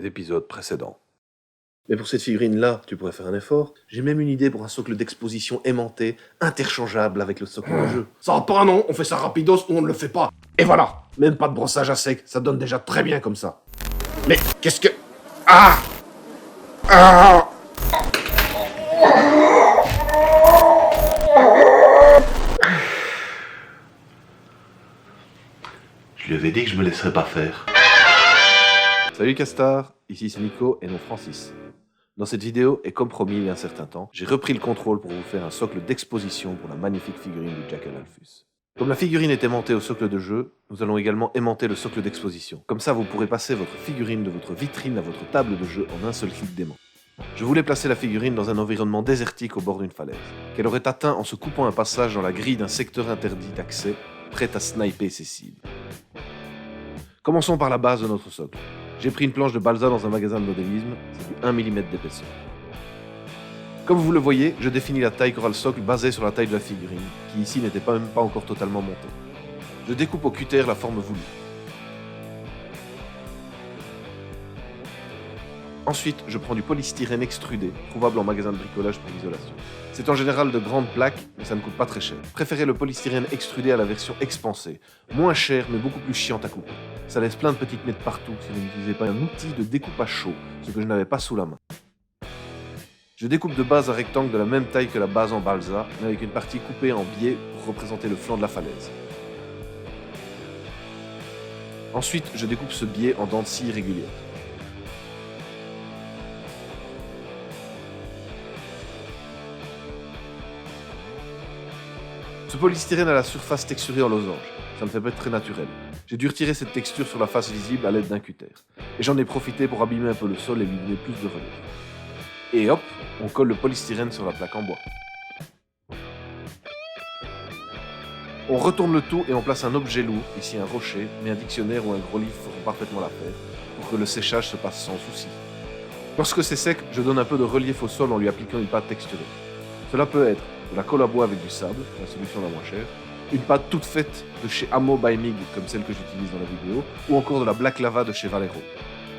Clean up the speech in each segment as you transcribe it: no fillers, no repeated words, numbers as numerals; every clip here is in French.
les épisodes précédents. Mais pour cette figurine-là, tu pourrais faire un effort. J'ai même une idée pour un socle d'exposition aimanté, interchangeable avec le socle de jeu. Ça va pas, non, on fait ça rapidos ou on ne le fait pas. Et voilà, même pas de brossage à sec, ça donne déjà très bien comme ça. Mais qu'est-ce que... Ah Ah Je lui avais dit que je me laisserais pas faire. Salut Castar, ici c'est Nico et non Francis. Dans cette vidéo, et comme promis il y a un certain temps, j'ai repris le contrôle pour vous faire un socle d'exposition pour la magnifique figurine du Jackal Alphus. Comme la figurine est aimantée au socle de jeu, nous allons également aimanter le socle d'exposition. Comme ça, vous pourrez passer votre figurine de votre vitrine à votre table de jeu en un seul clic d'aimant. Je voulais placer la figurine dans un environnement désertique au bord d'une falaise, qu'elle aurait atteint en se coupant un passage dans la grille d'un secteur interdit d'accès, prête à sniper ses cibles. Commençons par la base de notre socle. J'ai pris une planche de balsa dans un magasin de modélisme, c'est du 1 mm d'épaisseur. Comme vous le voyez, je définis la taille qu'aura le socle basée sur la taille de la figurine, qui ici n'était même pas encore totalement montée. Je découpe au cutter la forme voulue. Ensuite, je prends du polystyrène extrudé, trouvable en magasin de bricolage pour l'isolation. C'est en général de grandes plaques, mais ça ne coûte pas très cher. Préférez le polystyrène extrudé à la version expansée. Moins cher, mais beaucoup plus chiante à couper. Ça laisse plein de petites miettes partout si vous n'utilisez pas un outil de découpage chaud, ce que je n'avais pas sous la main. Je découpe de base un rectangle de la même taille que la base en balsa, mais avec une partie coupée en biais pour représenter le flanc de la falaise. Ensuite, je découpe ce biais en dents de scie irrégulières. Ce polystyrène a la surface texturée en losange, ça me fait pas être très naturel. J'ai dû retirer cette texture sur la face visible à l'aide d'un cutter. Et j'en ai profité pour abîmer un peu le sol et lui donner plus de relief. Et hop, on colle le polystyrène sur la plaque en bois. On retourne le tout et on place un objet lourd, ici un rocher, mais un dictionnaire ou un gros livre feront parfaitement l'affaire, pour que le séchage se passe sans souci. Lorsque c'est sec, je donne un peu de relief au sol en lui appliquant une pâte texturée. Cela peut être de la colle à bois avec du sable, la solution la moins chère, une pâte toute faite de chez Amo by Mig, comme celle que j'utilise dans la vidéo, ou encore de la Black Lava de chez Valero.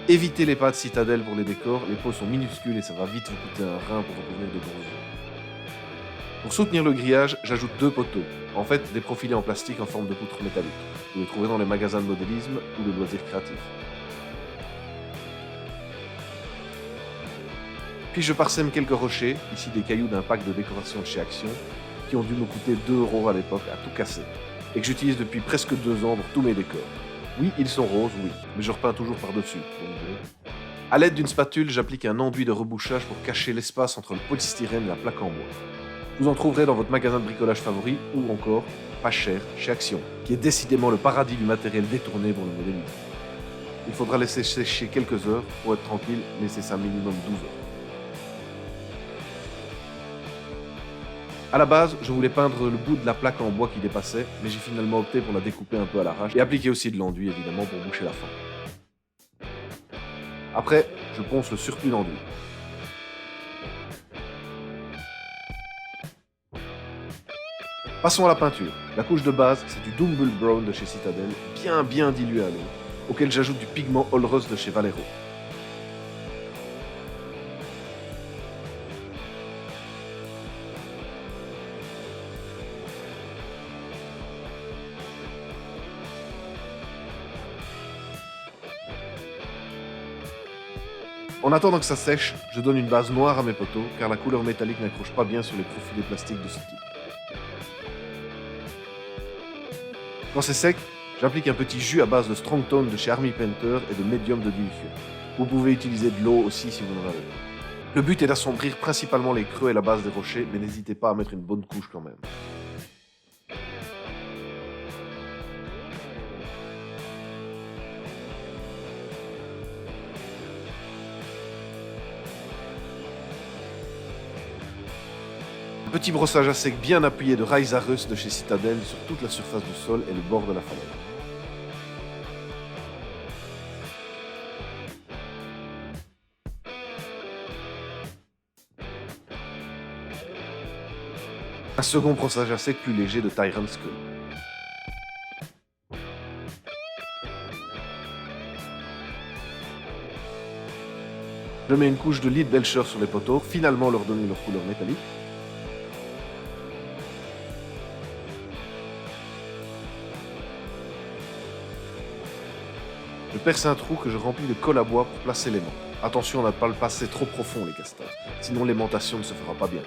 Évitez les pâtes Citadel pour les décors, les pots sont minuscules et ça va vite vous coûter un rein pour obtenir de gros œufs. Pour soutenir le grillage, j'ajoute 2 poteaux, en fait des profilés en plastique en forme de poutre métallique. Vous les trouverez dans les magasins de modélisme ou de loisirs créatifs. Puis je parsème quelques rochers, ici des cailloux d'un pack de décoration de chez Action, qui ont dû me coûter 2 € à l'époque à tout casser, et que j'utilise depuis presque 2 ans pour tous mes décors. Oui, ils sont roses, oui, mais je repeins toujours par-dessus. A l'aide d'une spatule, j'applique un enduit de rebouchage pour cacher l'espace entre le polystyrène et la plaque en bois. Vous en trouverez dans votre magasin de bricolage favori, ou encore, pas cher, chez Action, qui est décidément le paradis du matériel détourné pour le modélisme. Il faudra laisser sécher quelques heures, pour être tranquille, laissez ça minimum 12 heures. A la base, je voulais peindre le bout de la plaque en bois qui dépassait, mais j'ai finalement opté pour la découper un peu à l'arrache et appliquer aussi de l'enduit évidemment pour boucher la fin. Après, je ponce le surplus d'enduit. Passons à la peinture. La couche de base, c'est du Dumble Brown de chez Citadel, bien dilué à l'eau, auquel j'ajoute du pigment All Rust de chez Valero. En attendant que ça sèche, je donne une base noire à mes poteaux, car la couleur métallique n'accroche pas bien sur les profilés plastiques de ce type. Quand c'est sec, j'applique un petit jus à base de Strong Tone de chez Army Painter et de médium de dilution. Vous pouvez utiliser de l'eau aussi si vous en avez. Le but est d'assombrir principalement les creux et la base des rochers, mais n'hésitez pas à mettre une bonne couche quand même. Petit brossage à sec bien appuyé de Raizarus de chez Citadel sur toute la surface du sol et le bord de la falaise. Un second brossage à sec plus léger de Tyrant Skull. Je mets une couche de Lead Belcher sur les poteaux, finalement leur donner leur couleur métallique. Je perce un trou que je remplis de colle à bois pour placer l'aimant. Attention à ne pas le passer trop profond les castors, sinon l'aimantation ne se fera pas bien.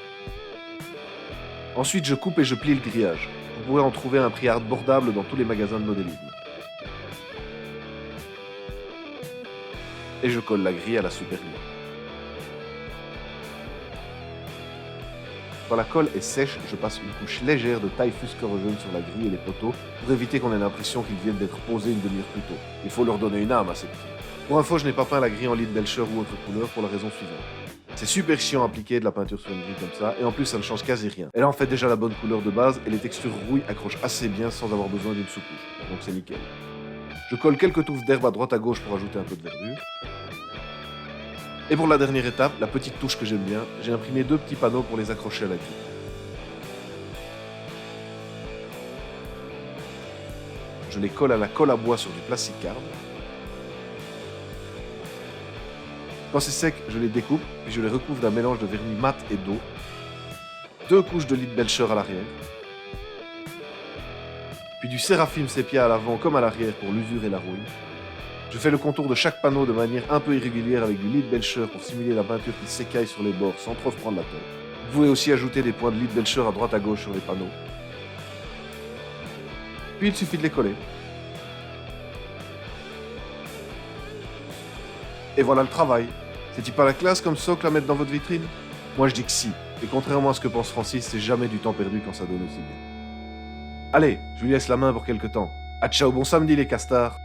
Ensuite je coupe et je plie le grillage. Vous pourrez en trouver à un prix abordable dans tous les magasins de modélisme. Et je colle la grille à la supérieure. Quand la colle est sèche, je passe une couche légère de Typhus Corrosion sur la grille et les poteaux pour éviter qu'on ait l'impression qu'ils viennent d'être posés une demi-heure plus tôt. Il faut leur donner une âme à ces petits. Pour info, je n'ai pas peint la grille en Lead Belcher ou autre couleur pour la raison suivante. C'est super chiant à appliquer de la peinture sur une grille comme ça, et en plus ça ne change quasi rien. Elle a en fait déjà la bonne couleur de base, et les textures rouille accrochent assez bien sans avoir besoin d'une sous-couche, donc c'est nickel. Je colle quelques touffes d'herbe à droite à gauche pour ajouter un peu de verdure. Et pour la dernière étape, la petite touche que j'aime bien, j'ai imprimé 2 petits panneaux pour les accrocher à la grille. Je les colle à la colle à bois sur du plasticard. Quand c'est sec, je les découpe, puis je les recouvre d'un mélange de vernis mat et d'eau. 2 couches de Lead Belcher à l'arrière. Puis du Séraphim sépia à l'avant comme à l'arrière pour l'usure et la rouille. Je fais le contour de chaque panneau de manière un peu irrégulière avec du Lead Belcher pour simuler la peinture qui s'écaille sur les bords sans trop se prendre la tête. Vous pouvez aussi ajouter des points de Lead Belcher à droite à gauche sur les panneaux. Puis il suffit de les coller. Et voilà le travail. C'est-il pas la classe comme socle à mettre dans votre vitrine? Moi je dis que si. Et contrairement à ce que pense Francis, c'est jamais du temps perdu quand ça donne aussi bien. Allez, je lui laisse la main pour quelque temps. À ciao, bon samedi les castards.